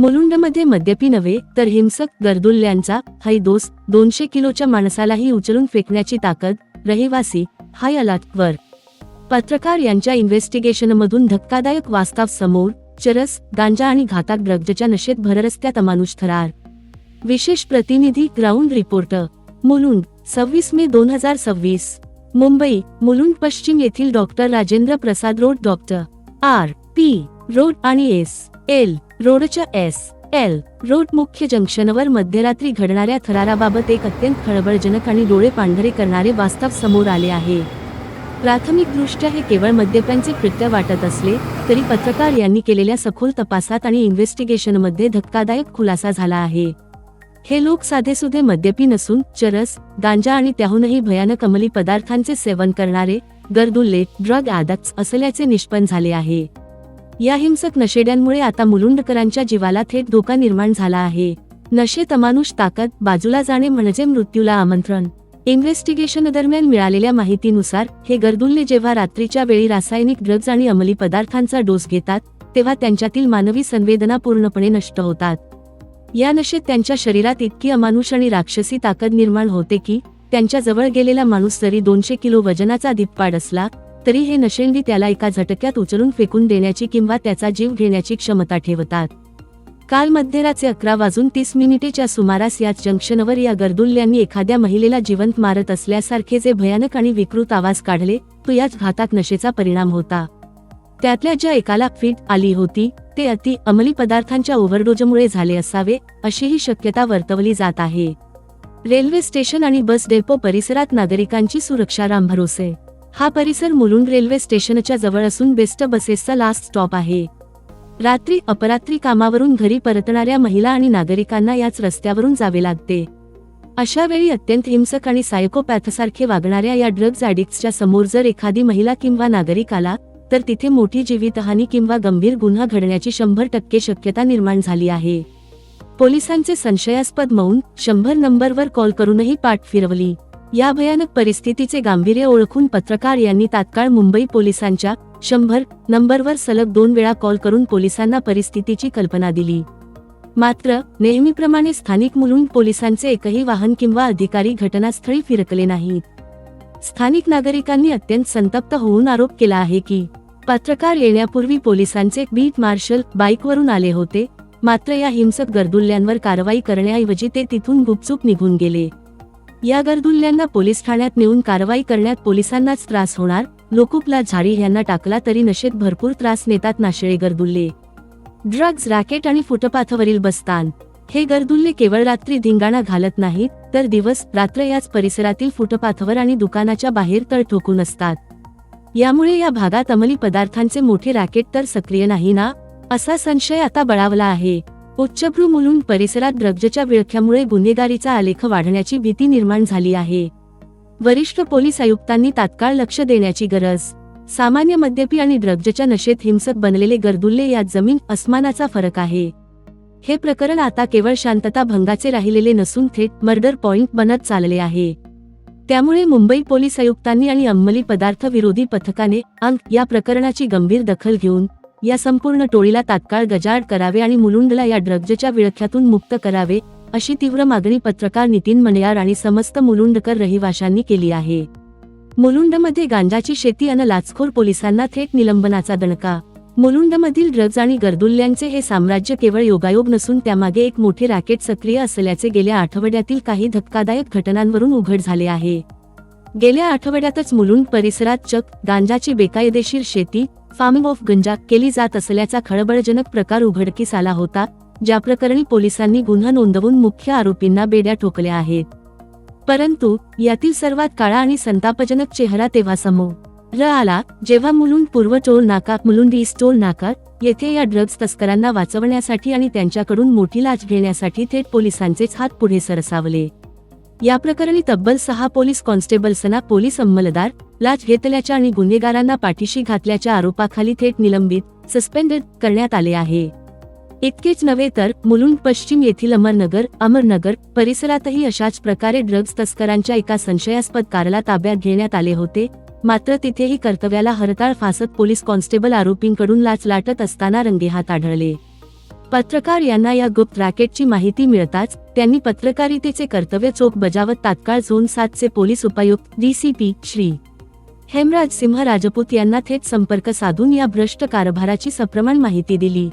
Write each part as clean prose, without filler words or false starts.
मुलुंडमध्ये मद्यपी नव्हे तर हिंसक गर्दुल्ल्यांचा हैदोस, 200 किलोच्या माणसालाही उचलून फेकण्याची ताकद, रहिवासी हाय अलर्ट वर. पत्रकार यांच्या इन्व्हेस्टिगेशनमधून धक्कादायक वास्तव समोर, चरस, गांजा आणि घातक ड्रग्जच्या नशेत भररस्त्यात अमानुष थरार. विशेष प्रतिनिधी ground reporter. Mulund, 26 May 2026. Mumbai, Mulund पश्चिम येथील doctor Rajendra Prasad road, doctor R P road आणि एस.एल. रोडच्या एस.एल. रोड मुख्य जंक्शनवर मध्यरात्री घडणाऱ्या थराराबाबत एक अत्यंत खळबळजनक आणि डोळे पांढरे करणारे वास्तव समोर आले आहे. प्राथमिकदृष्ट्या हे केवळ मद्यपांचे कृत्य वाटत असले तरी पत्रकार यांनी केलेल्या सखोल तपासात आणि इन्व्हेस्टिगेशनमध्ये धक्कादायक खुलासा झाला आहे. हे लोक साधेसुधे मद्यपी नसून चरस, गांजा आणि त्याहूनही भयानक अंमली पदार्थांचे सेवन करणारे गर्दुल्ले, ड्रग ॲडिक्ट्स असल्याचे निष्पन्न झाले आहे. या हिंसक नशेड्यांमुळे आता मुलुंडकरांच्या जीवाला थेट धोका निर्माण झाला आहे. नशेत अमानुष ताकद, बाजूला जाणे म्हणजे मृत्यूला आमंत्रण. इन्व्हेस्टिगेशन दरम्यान मिळालेल्या माहितीनुसार हे गर्दुल्ले जेव्हा रात्रीच्या वेळी रासायनिक ड्रग्ज आणि अंमली पदार्थांचा डोस घेतात तेव्हा त्यांच्यातील मानवी संवेदना पूर्णपणे नष्ट होतात. या नशेत त्यांच्या शरीरात इतकी अमानुष आणि राक्षसी ताकद निर्माण होते की त्यांच्या जवळ गेलेला माणूस जरी 200 किलो वजनाचा धिप्पाड असला तरी हे नशेंडी त्याला एका झटक्यात उचलून फेकून देण्याची किंवा त्याचा जीव घेण्याची क्षमता ठेवतात. काल मध्यरात्री 11:30च्या सुमारास याच जंक्शनवर या गर्दुल्ल्यांनी एखाद्या महिलेला जिवंत मारत असल्यासारखे जे भयानक आणि विकृत आवाज काढले तो याच घातक नशेचा परिणाम होता. त्यातल्या ज्या एकाला फिट आली होती ते अति अंमली पदार्थांच्या ओव्हरडोजमुळे झाले असावे अशीही शक्यता वर्तवली जात आहे. रेल्वे स्टेशन आणि बस डेपो परिसरात नागरिकांची सुरक्षा रामभरोसे. हा परिसर मुलुंड रेल्वे स्टेशनच्या जवळ असून बेस्ट बसेसचा लास्ट स्टॉप आहे. रात्री अपरात्री कामावरून घरी परतणाऱ्या महिला आणि नागरिकांना याच रस्त्यावरून जावे लागते. अशा वेळी अत्यंत हिंसक आणि सायकोपॅथसारखे वागणाऱ्या या ड्रग्ज ॲडिक्ट्सच्या समोर जर एखादी महिला किंवा नागरिक आला तर तिथे मोठी जीवितहानी किंवा गंभीर गुन्हा घडण्याची 100% शक्यता निर्माण झाली आहे. पोलिसांचे संशयास्पद मौन 100 नंबरवर कॉल करूनही पाठ फिरवली. या भयानक परिस्थितीचे गांभीर्य ओळखून पत्रकार यांनी तात्काळ मुंबई पोलिसांच्या 100 नंबरवर सलग 2 वेळा कॉल करून पोलिसांना परिस्थितीची कल्पना दिली. मात्र नेहमीप्रमाणे स्थानिक मुलुंड पोलिसांचे एकही वाहन किंवा अधिकारी घटनास्थळी फिरकले नाहीत. स्थानिक नागरिकांनी अत्यंत संतप्त होऊन आरोप केला आहे की पत्रकार येण्यापूर्वी पोलिसांचे बीट मार्शल बाईकवरून आले होते, मात्र या हिंसक गर्दुल्ल्यांवर कारवाई करण्याऐवजी ते तिथून गुपचूप निघून गेले. या गर्दुल्ल्यांना पोलीस ठाण्यात नेऊन कारवाई करण्यात पोलिसांनाच त्रास होणार. लोकुपला झारी यांना टाकला तरी नशेत भरपूर त्रास नेतात नाशेळे गर्दुल्ले. ड्रग्ज रॅकेट आणि फुटपाथवरील बस्तान. हे गर्दुल्ले केवळ रात्री धिंगाणा घालत नाहीत तर दिवस रात्र याच परिसरातील फुटपाथवर आणि दुकानाच्या बाहेर तळ ठोकून असतात. यामुळे या भागात अंमली पदार्थांचे मोठे रॅकेट तर सक्रिय नाही ना, असा संशय आता बळावला आहे. उच्चभ्रू मुलुंड परिसरात ड्रग्जच्या विळख्यामुळे गुन्हेगारीचा आलेख वाढण्याची भीती निर्माण झाली आहे. वरिष्ठ पोलीस आयुक्तांनी तात्काळ लक्ष देण्याची गरज. सामान्य मद्यपी आणि ड्रग्जच्या नशेत हिंसक बनलेले गर्दुल्ले यात जमीन अस्मानाचा फरक आहे. हे प्रकरण आता केवळ शांतता भंगाचे राहिलेले नसून थेट मर्डर पॉइंट बनत चालले आहे. त्यामुळे मुंबई पोलीस आयुक्तांनी आणि अंमली पदार्थ विरोधी पथकाने या प्रकरणाची गंभीर दखल घेऊन या संपूर्ण टोळीला तात्काळ गजाआड करावे आणि मुलुंडला या ड्रग्जच्या विळख्यातून मुक्त करावे अशी तीव्र मागणी पत्रकार नितीन मणयार आणि समस्त मुलुंडकर रहिवाशांनी केली आहे. मुलुंडमध्ये गांजाची शेती अन लाचखोर पोलिसांना थेट निलंबनाचा दणका. मुलुंडमधील ड्रग्ज आणि गर्दुल्ल्यांचे हे साम्राज्य केवळ योगायोग नसून त्यामागे एक मोठे रॅकेट सक्रिय असल्याचे गेल्या आठवड्यातील काही धक्कादायक घटनांवरून उघड झाले आहे. गेल्या आठवड्यातच मुलुंड परिसरात चक गांजाची बेकायदेशीर शेती, फार्मिंग ऑफ गंजा केली जात असल्याचा खळबळजनक प्रकार उघडकीस आला होता, ज्या प्रकरणी पोलिसांनी गुन्हा नोंदवून मुख्य आरोपींना बेड्या ठोकल्या आहेत. परंतु यातील सर्वात काळा आणि संतापजनक चेहरा तेव्हा समोर आला जेव्हा मुलुंड पूर्व टोल नाका, मुलुंड ईस्ट टोल नाका येथे या ड्रग्ज तस्करांना वाचवण्यासाठी आणि त्यांच्याकडून मोठी लाच घेण्यासाठी थेट पोलिसांचेच हात पुढे सरसावले. या प्रकरणी तब्बल 6 पोलीस कॉन्स्टेबल्सना पोलीस अंमलदार लाच घेतल्याच्या आणि गुन्हेगारांना पाठीशी घातल्याच्या आरोपाखाली थेट निलंबित सस्पेंडेड करण्यात आले आहे. इतकेच नव्हे तर मुलुंड पश्चिम येथील अमरनगर परिसरातही अशाच प्रकारे ड्रग्ज तस्करांच्या एका संशयास्पद कारला ताब्यात घेण्यात आले होते, मात्र तिथेही कर्तव्याला हरताळ फासत पोलीस कॉन्स्टेबल आरोपींकडून लाच लाटत असताना रंगेहात आढळले. पत्रकार यांना या गुप्त रॅकेटची माहिती मिळताच त्यांनी पत्रकारितेचे कर्तव्य चोख बजावत तात्काळ झोन 7 चे पोलीस उपायुक्त DCP श्री हेमराज सिंह राजपूत यांना थेट संपर्क साधून या भ्रष्ट कारभाराची सप्रमाण माहिती दिली.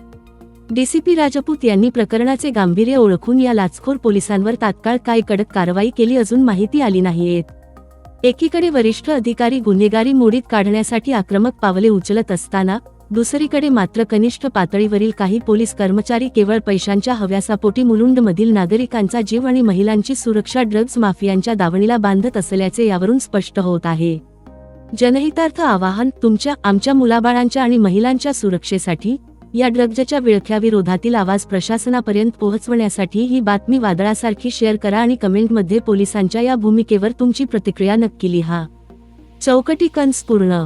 DCP राजपूत यांनी प्रकरणाचे गांभीर्य ओळखून या लाचखोर पोलिसांवर तात्काळ काय कडक कारवाई केली अजून माहिती आली नाहीये. एकीकडे वरिष्ठ अधिकारी गुन्हेगारी मोडीत काढण्यासाठी आक्रमक पावले उचलत असताना दुसरीकडे मात्र कनिष्ठ पातळीवरील काही पोलीस कर्मचारी केवळ पैशांच्या हव्यासापोटी मुलुंडमधील नागरिकांचा जीव आणि महिलांची सुरक्षा ड्रग्ज माफियांच्या दावणीला बांधत असल्याचे यावरून स्पष्ट होत आहे. जनहितार्थ आवाहन, तुमच्या आमच्या मुलाबाळांच्या आणि महिलांच्या सुरक्षेसाठी या ड्रग्जच्या विळख्याविरोधातील आवाज प्रशासनापर्यंत पोहोचवण्यासाठी ही बातमी वादळासारखी शेअर करा आणि कमेंटमध्ये पोलिसांच्या या भूमिकेवर तुमची प्रतिक्रिया नक्की लिहा. चौकटी कंस पूर्ण.